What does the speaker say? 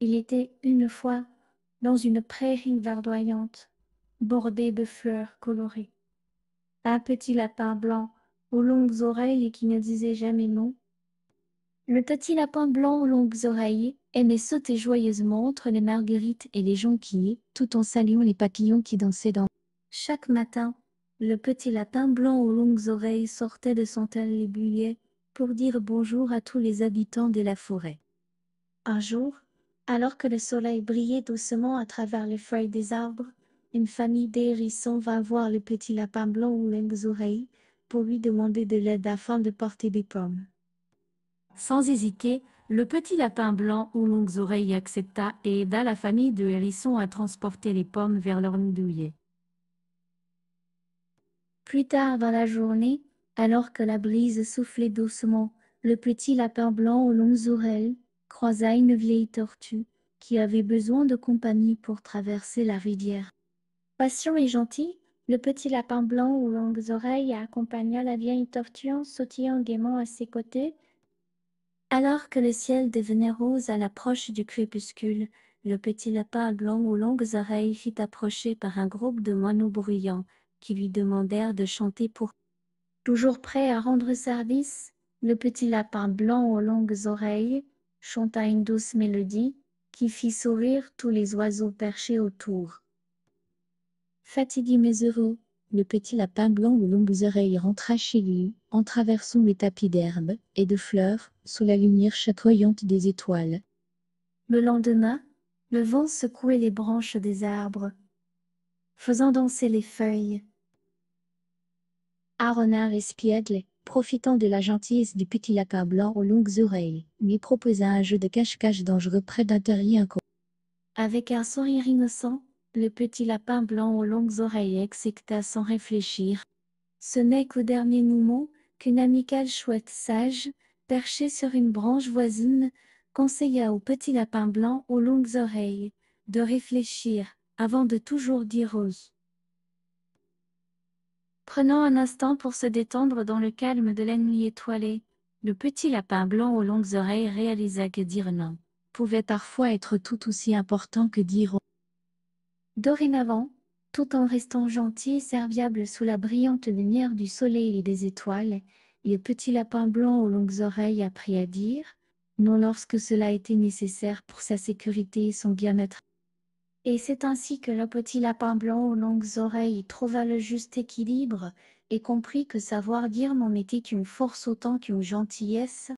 Il était une fois dans une prairie verdoyante, bordée de fleurs colorées. Un petit lapin blanc aux longues oreilles et qui ne disait jamais non. Le petit lapin blanc aux longues oreilles aimait sauter joyeusement entre les marguerites et les jonquilles, tout en saluant les papillons qui dansaient dans. Chaque matin, le petit lapin blanc aux longues oreilles sortait de son tablier pour dire bonjour à tous les habitants de la forêt. Un jour, alors que le soleil brillait doucement à travers les feuilles des arbres, une famille d'hérissons vint voir le petit lapin blanc aux longues oreilles pour lui demander de l'aide afin de porter des pommes. Sans hésiter, le petit lapin blanc aux longues oreilles accepta et aida la famille de hérissons à transporter les pommes vers leur nid douillet. Plus tard dans la journée, alors que la brise soufflait doucement, le petit lapin blanc aux longues oreilles croisa une vieille tortue qui avait besoin de compagnie pour traverser la rivière. Patient et gentil, le petit lapin blanc aux longues oreilles accompagna la vieille tortue en sautillant gaiement à ses côtés. Alors que le ciel devenait rose à l'approche du crépuscule, le petit lapin blanc aux longues oreilles fut approché par un groupe de moineaux bruyants qui lui demandèrent de chanter pour. Toujours prêt à rendre service, le petit lapin blanc aux longues oreilles chanta une douce mélodie qui fit sourire tous les oiseaux perchés autour. Fatigué mais heureux, le petit lapin blanc aux longues oreilles rentra chez lui, en traversant les tapis d'herbe et de fleurs, sous la lumière chatoyante des étoiles. Le lendemain, le vent secouait les branches des arbres, faisant danser les feuilles. Un renard espiègle, profitant de la gentillesse du petit lapin blanc aux longues oreilles, lui proposa un jeu de cache-cache dangereux près d'un terrier inconnu. Avec un sourire innocent, le petit lapin blanc aux longues oreilles accepta sans réfléchir. Ce n'est qu'au dernier moment qu'une amicale chouette sage, perchée sur une branche voisine, conseilla au petit lapin blanc aux longues oreilles de réfléchir avant de toujours dire ose. Prenant un instant pour se détendre dans le calme de la nuit étoilée, le petit lapin blanc aux longues oreilles réalisa que dire non pouvait parfois être tout aussi important que dire. Dorénavant, tout en restant gentil et serviable sous la brillante lumière du soleil et des étoiles, le petit lapin blanc aux longues oreilles apprit à dire non lorsque cela était nécessaire pour sa sécurité et son bien-être. Et c'est ainsi que le petit lapin blanc aux longues oreilles trouva le juste équilibre et comprit que savoir dire non était une force autant qu'une gentillesse.